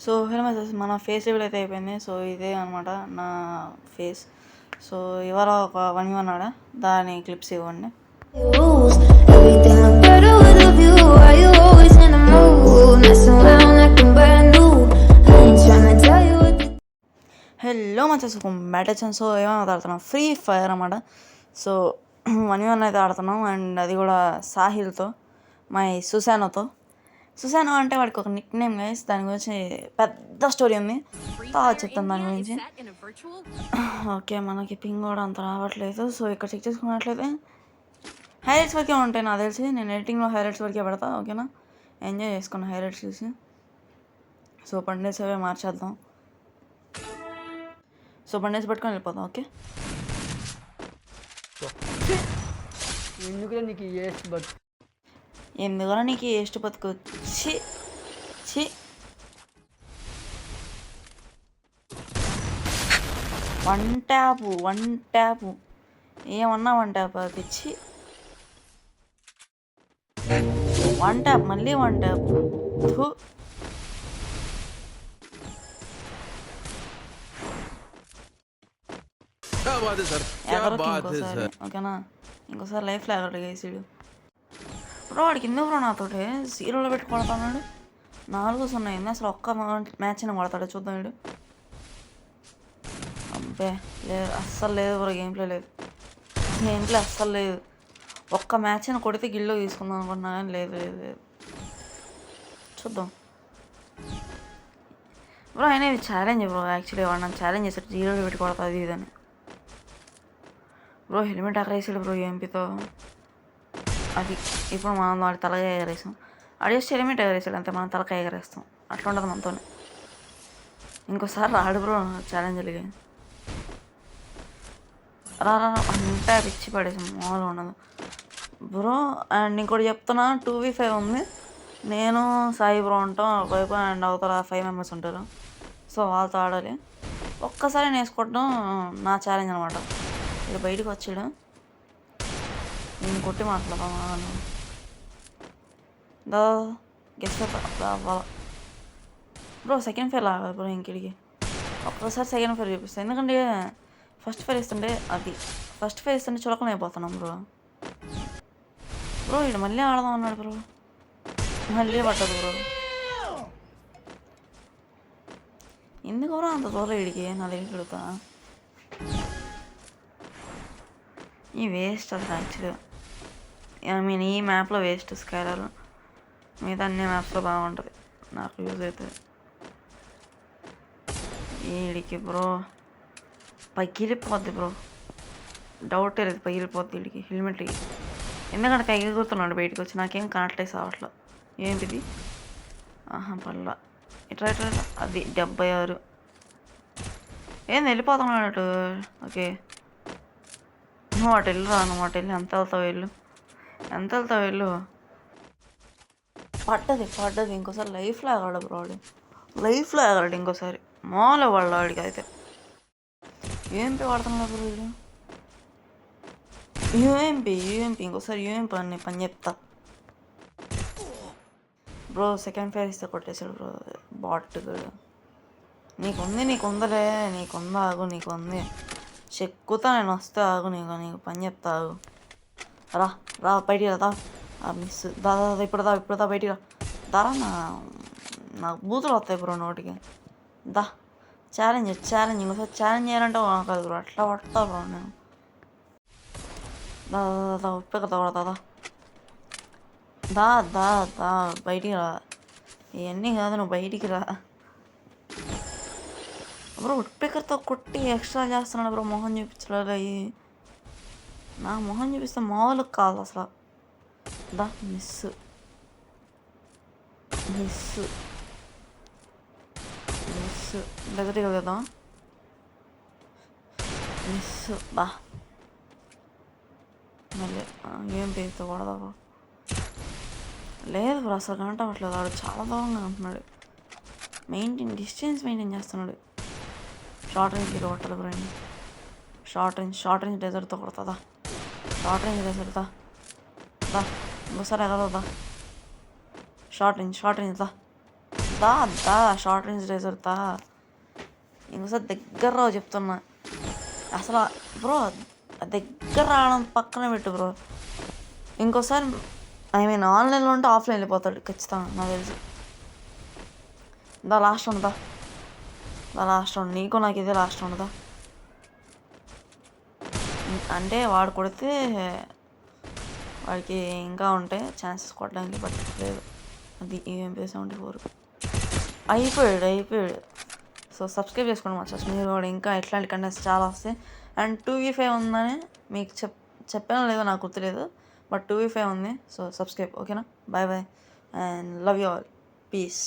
So hello మన face reveal అయితే అయిపోయింది. సో ఇదే అనమాట నా ఫేస్. సో ఇవాళ ఒక 1v1 ఆడా, దాని క్లిప్స్ ఇవ్వండి. హలో మచ్చస్ బ్యాట్ వచ్చాను. సో ఏమైనా ఆడుతున్నాం, ఫ్రీ ఫైర్ అన్నమాట. సో 1v1 అయితే ఆడుతున్నాం, అండ్ అది కూడా సాహిల్తో, మై సుశానోతో. సుశానో అంటే వాడికి ఒక నిక్ నేమ్ గైస్, దాని గురించి పెద్ద స్టోరీ ఉంది, చెప్తాను దాని గురించి. ఓకే, మనకి పింగ్ కూడా అంత రావట్లేదు. సో ఇక్కడ చెక్ చేసుకున్నట్లయితే హైలైట్స్ వరకే ఉంటాయి నాకు తెలిసి. నేను ఎడిటింగ్లో హైలైట్స్ వరకే పెడతా, ఓకేనా? ఎంజాయ్ చేసుకున్న హైలైట్స్ చూసి. సో పండేస్ అవే మార్చేద్దాం. సో పండేసి పెట్టుకొని వెళ్ళిపోదాం. ఓకే, ఎందుకలా నీకు ఏస్ట్ బతుకు చి వన్ ట్యాపు ఏమన్నా వన్ ట్యాప్ తెచ్చి వన్ ట్యాప్ మళ్ళీ వన్ ట్యాప్. ఓకేనా? ఇంకోసారి లైఫ్లో ఎగరడు వేసాడు బ్రో. వాడికి ఎందుకు బ్రో నాతోటి జీరోలో పెట్టి కొడతాడు. 4-0 అయింది. అసలు ఒక్క మ్యాచ్ అయినా కొడతాడు, చూద్దాం. వీడు అబ్బే లేదు, అస్సలు లేదు బ్రో. గేమ్ ప్లే అస్సలు లేదు. ఒక్క మ్యాచ్ అయినా కొడితే గిల్లో తీసుకుందాం అనుకున్నా, కానీ లేదు. చూద్దాం బ్రో. అయినా ఇది ఛాలెంజ్ బ్రో. యాక్చువల్లీ వాడు నన్ను ఛాలెంజ్ చేశాడు, జీరోలో పెట్టి కొడతాది ఇదని. బ్రో హెల్మెట్ ఎగరేసాడు బ్రో ఎంపీతో. అది ఇప్పుడు మనం వాడి తలకాయ ఎగరేసాం. ఆడు జస్ట్ హెల్మెట్ ఎగరేసాడు అంతే, మనం తలకాయ ఎగరేస్తాం. అట్లా ఉండదు మనతో. ఇంకోసారి రాడు బ్రో ఛాలెంజ్లకి. రా అంటే పిచ్చి పడేసాం, మామూలుగా ఉండదు బ్రో. అండ్ ఇంకోటి చెప్తున్నా, 2v5 ఉంది. నేను సాయి బ్రో ఉంటాం ఒకవైపు, అండ్ అవతల 5 మెంబర్స్ ఉంటారు. సో వాళ్ళతో ఆడాలి. ఒక్కసారి నేర్చుకోవడం నా ఛాలెంజ్ అనమాట. ఇక్కడ బయటకు వచ్చాడు, నేను కొట్టి మాట్లాడతాను. Guest bro. సెకండ్ ఫైర్ లాగా బ్రో ఇంకిడికి. ఒక్కసారి సెకండ్ ఫైర్ చూపిస్తాను, ఎందుకంటే ఫస్ట్ ఫైర్ ఇస్తుంటే చులకన అయిపోతున్నాం బ్రో. ఇక్కడ మళ్ళీ ఆడదాం అన్నాడు బ్రో, మళ్ళీ పట్టదు బ్రో. ఎందుకు బ్రో అంత దూరం ఇడికి నా దగ్గరికి వెళ్తా? ఈ వేస్ట్ అసలు యాక్చువల్గా. ఈ మ్యాప్లో వేస్ట్ స్కైలర్. మిగతా అన్ని మ్యాప్స్లో బాగుంటుంది, నాకు యూజ్ అవుతుంది. వీడికి బ్రో పగిలిపోద్ది బ్రో, డౌటే లేదు, పగిలిపోద్ది వీడికి హెల్మెట్కి. ఎందుకంటే ఎగురుతున్నాడు బయటకు వచ్చి, నాకేం కనెక్ట్ అవ్వట్లా. ఏంటిది? పల్ల ఇట్లా అది 76. ఏంది వెళ్ళిపోతున్నాడు? ఓకే, నువ్వు అటు వెళ్ళిరా, వెళ్ళి ఎంత వెళ్తావు వెళ్ళు. పడ్డది ఇంకోసారి లైఫ్లో ఎగలడు బ్రో. లైఫ్లో ఎగలడు ఇంకోసారి, మామూలు వాళ్ళు వాడికి అయితే. యూఎంపీ వాడుతున్నాడు బ్రో వీడు. యూఎంపీ ఇంకోసారి యూఎంపీ అని పని చెప్తా బ్రో. సెకండ్ ఫైర్ ఇస్తే కొట్టేశాడు బ్రో బాట్. నీకుందిలే, ఆగు, నీకుంది. చెక్కుతా నేను వస్తే ఆగు, నీకు పని చెప్తా ఆగు. రా బయటికి రా. మిస్ ఇప్పుడు బయటికి రా. నాకు బూతులు వస్తాయి బ్రో నోటికి. ఛాలెంజ్ ఇంకోసారి ఛాలెంజ్ చేయాలంటే కాదు బ్రో, అట్లా పడతా బ్రో నేను. ఉప్పెక్కతా కొడతా. బయటికి రా. ఇవన్నీ కాదు, నువ్వు బయటికి రా బ్రో. ఉప్పెక్కతో కొట్టి ఎక్స్ట్రా చేస్తున్నాడు బ్రో. మొహం చూపించలేదు అయ్యి. నా మొహం చూపిస్తే మామూలుగా కాదు అసలు. మిస్ దగ్గరికి వెళ్దాం. మిస్ మళ్ళీ ఏం పేరుతో కొడదా బ్రో? లేదు బ్రో, అసలు గంట అవ్వట్లేదు. వాడు చాలా దూరంగా ఉంటున్నాడు. డిస్టెన్స్ మెయింటైన్ చేస్తున్నాడు. షార్ట్ రేంజ్కి కొట్టాలి బ్రో. షార్ట్ రేంజ్ డెజర్ట్తో కొడతా. షార్ట్ రేంజ్ డెజర్ట్ ఇంకోసారి ఎగలదా. షార్ట్ రేంజ్ దా దా షార్ట్ రేంజ్ రేజర్ దా. ఇంకోసారి దగ్గర రావు చెప్తున్నా. అసలు బ్రో దగ్గర రావడం పక్కన పెట్టు బ్రో. ఇంకోసారి ఆన్లైన్లో ఉంటే ఆఫ్లైన్ వెళ్ళిపోతాడు ఖచ్చితంగా నాకు తెలిసి. దా లాస్ట్ రౌండ్ లాస్ట్ రౌండ్ నీకు నాకు ఇదే లాస్ట్ రౌండ్ దా. అంటే వాడు కొడితే వాడికి ఇంకా ఉంటాయి ఛాన్సెస్ కొట్టడానికి, బట్ లేదు. అది EMP 74 అయిపోయాడు. సో సబ్స్క్రైబ్ చేసుకోండి మా చర్చ్. మీరు కూడా ఇంకా ఇట్లాంటి కంటెంట్స్ చాలా వస్తాయి. అండ్ 2v5 ఉందని మీకు చెప్పానో లేదో నాకు గుర్తులేదు, బట్ 2v5 ఉంది. సో సబ్స్క్రైబ్, ఓకేనా? Bye and love you all. Piece.